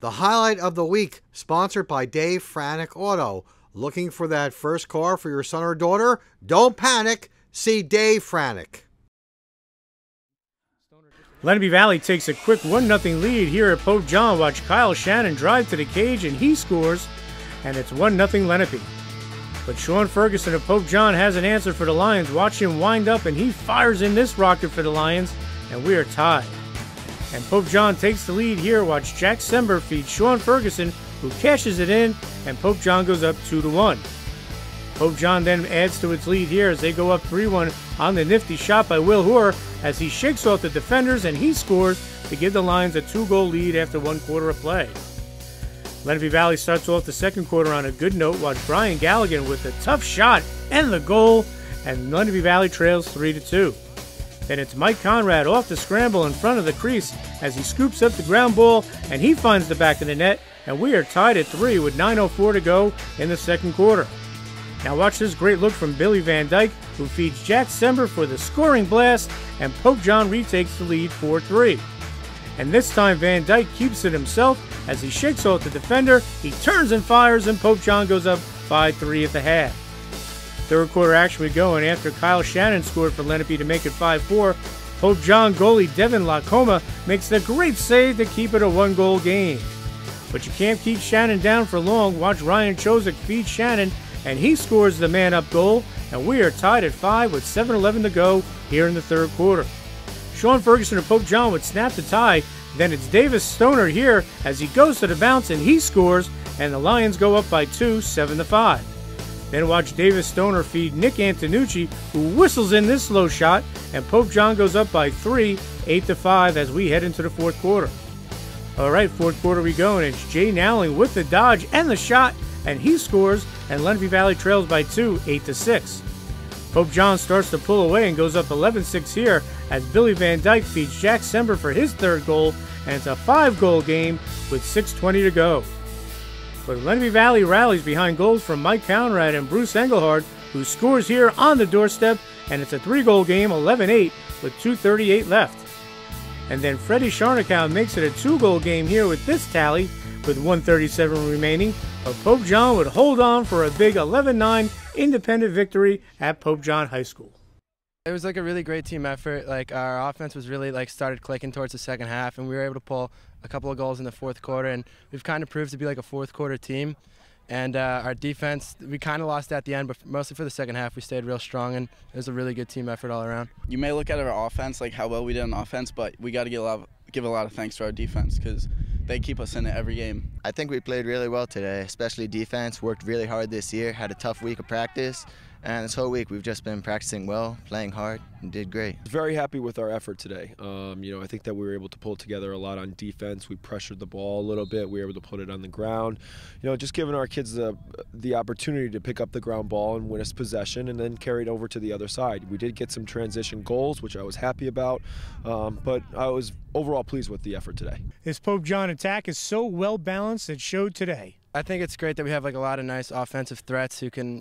The highlight of the week, sponsored by Dave Franick Auto. Looking for that first car for your son or daughter? Don't panic. See Dave Franick. Lenape Valley takes a quick 1-0 lead here at Pope John. Watch Kyle Shannon drive to the cage and he scores, and it's 1-0 Lenape. But Sean Ferguson of Pope John has an answer for the Lions. Watch him wind up and he fires in this rocket for the Lions, and we are tied. And Pope John takes the lead here. Watch Jack Sember feed Sean Ferguson, who cashes it in, and Pope John goes up 2-1. Pope John then adds to its lead here as they go up 3-1 on the nifty shot by Will Hoare as he shakes off the defenders and he scores to give the Lions a 2-goal lead after 1 quarter of play. Lenape Valley starts off the second quarter on a good note. Watch Brian Galligan with a tough shot and the goal, and Lenape Valley trails 3-2. Then it's Mike Conrad off the scramble in front of the crease as he scoops up the ground ball and he finds the back of the net, and we are tied at 3 with 9:04 to go in the second quarter. Now watch this great look from Billy Van Dyke, who feeds Jack Sember for the scoring blast, and Pope John retakes the lead 4-3. And this time Van Dyke keeps it himself as he shakes off the defender, he turns and fires, and Pope John goes up 5-3 at the half. Third quarter action we go, and after Kyle Shannon scored for Lenape to make it 5-4, Pope John goalie Devin Lacoma makes the great save to keep it a 1-goal game. But you can't keep Shannon down for long. Watch Ryan Chozak feed Shannon, and he scores the man-up goal, and we are tied at 5 with 7:11 to go here in the third quarter. Sean Ferguson of Pope John would snap the tie. Then it's Davis Stoner here as he goes to the bounce and he scores, and the Lions go up by 2, 7-5. Then watch Davis Stoner feed Nick Antonucci, who whistles in this slow shot, and Pope John goes up by 3, 8-5 as we head into the fourth quarter. All right, fourth quarter we go, and it's Jay Nowling with the dodge and the shot, and he scores, and Lenape Valley trails by 2, 8-6. Pope John starts to pull away and goes up 11-6 here as Billy Van Dyke feeds Jack Sember for his third goal, and it's a 5-goal game with 6:20 to go. But Lenape Valley rallies behind goals from Mike Conrad and Bruce Engelhard, who scores here on the doorstep, and it's a 3-goal game, 11-8, with 2:38 left. And then Freddie Sharnikow makes it a 2-goal game here with this tally, with 1:37 remaining, but Pope John would hold on for a big 11-9 independent victory at Pope John High School. It was like a really great team effort. Like our offense was really started clicking towards the second half, and we were able to pull a couple of goals in the fourth quarter, and we've kind of proved to be like a fourth quarter team. And our defense, we kind of lost at the end, but mostly for the second half we stayed real strong, and it was a really good team effort all around. You may look at our offense, like how well we did on offense, but we got to give a lot of thanks to our defense because they keep us in it every game. I think we played really well today, especially defense. Worked really hard this year, had a tough week of practice, and this whole week we've just been practicing well, playing hard, and did great. Very happy with our effort today. I think that we were able to pull together a lot on defense. We pressured the ball a little bit. We were able to put it on the ground. Just giving our kids the opportunity to pick up the ground ball and win us possession and then carry it over to the other side. We did get some transition goals, which I was happy about, but I was overall pleased with the effort today. This Pope John attack is so well balanced, it showed today. I think it's great that we have like a lot of nice offensive threats who can,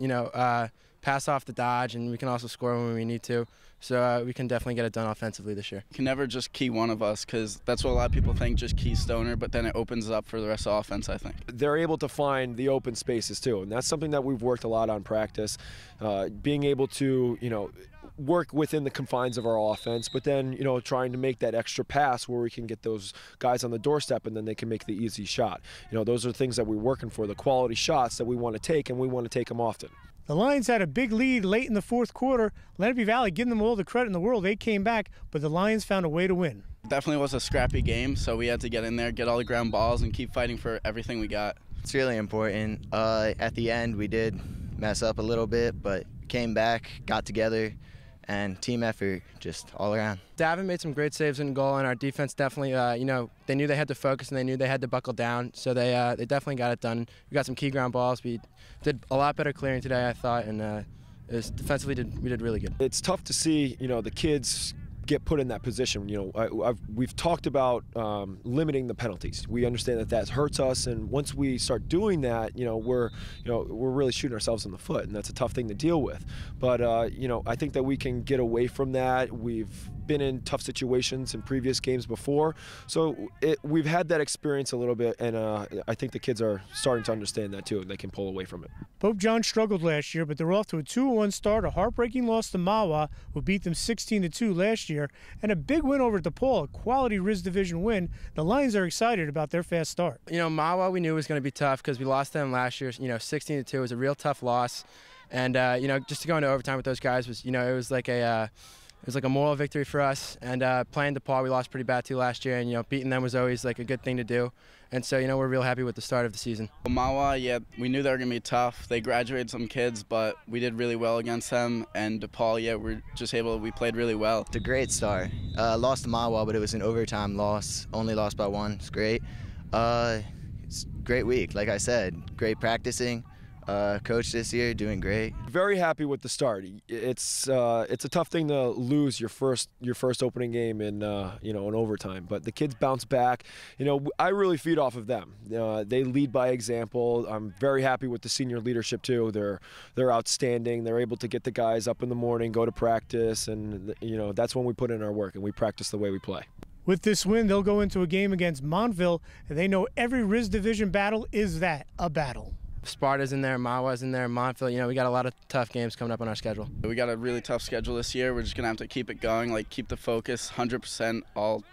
pass off the dodge, and we can also score when we need to. So we can definitely get it done offensively this year. You can never just key one of us because that's what a lot of people think, just key Stoner, but then it opens up for the rest of the offense, I think. They're able to find the open spaces too, and that's something that we've worked a lot on practice, being able to, work within the confines of our offense, but then, trying to make that extra pass where we can get those guys on the doorstep and then they can make the easy shot. Those are things that we're working for, the quality shots that we want to take, and we want to take them often. The Lions had a big lead late in the fourth quarter. Lenape Valley, giving them all the credit in the world, they came back, but the Lions found a way to win. Definitely was a scrappy game, so we had to get in there, get all the ground balls, and keep fighting for everything we got. It's really important. At the end we did mess up a little bit, but came back, got together, and team effort just all around. Davin made some great saves in goal, and our defense definitely, they knew they had to focus and they knew they had to buckle down, so they definitely got it done. We got some key ground balls. We did a lot better clearing today, I thought, and defensively we did really good. It's tough to see, the kids get put in that position. We've talked about limiting the penalties. We understand that hurts us, and once we start doing that, we're really shooting ourselves in the foot, and that's a tough thing to deal with. But I think that we can get away from that. We've been in tough situations in previous games before. So we've had that experience a little bit, and I think the kids are starting to understand that too, and they can pull away from it. Pope John struggled last year, but they're off to a 2-1 start, a heartbreaking loss to Mahwah, who beat them 16-2 last year, and a big win over DePaul, a quality RIS Division win. The Lions are excited about their fast start. You know, Mahwah we knew was going to be tough because we lost them last year. You know, 16-2 was a real tough loss, and you know, just to go into overtime with those guys was, you know, it was like a moral victory for us. And playing DePaul, we lost pretty bad too last year, and you know, beating them was always like a good thing to do. And so, you know, we're real happy with the start of the season. Mahwah, yeah, we knew they were going to be tough. They graduated some kids, but we did really well against them. And DePaul, yeah, we played really well. It's a great start. Lost to Mahwah, but it was an overtime loss. Only lost by 1. It's great. It's a great week, like I said. Great practicing. Coach this year doing great. Very happy with the start. It's a tough thing to lose your first opening game in you know, in overtime, but the kids bounce back. You know, I really feed off of them. They lead by example. I'm very happy with the senior leadership too. They're outstanding. They're able to get the guys up in the morning, go to practice, and you know, that's when we put in our work and we practice the way we play. With this win, they'll go into a game against Montville, and they know every RIS Division battle is that, a battle. Sparta's in there, Mahwah's in there, Montville. You know, we got a lot of tough games coming up on our schedule. We got a really tough schedule this year. We're just going to have to keep it going, like keep the focus 100% all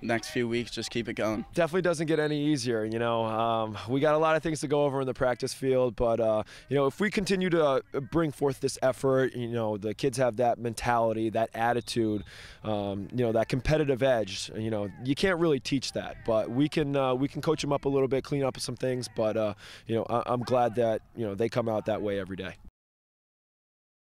next few weeks, just keep it going. Definitely doesn't get any easier, you know. We got a lot of things to go over in the practice field, but you know, if we continue to bring forth this effort, you know, the kids have that mentality, that attitude, you know, that competitive edge. You know, you can't really teach that, but we can coach them up a little bit, clean up some things. But you know, I'm glad that, you know, they come out that way every day.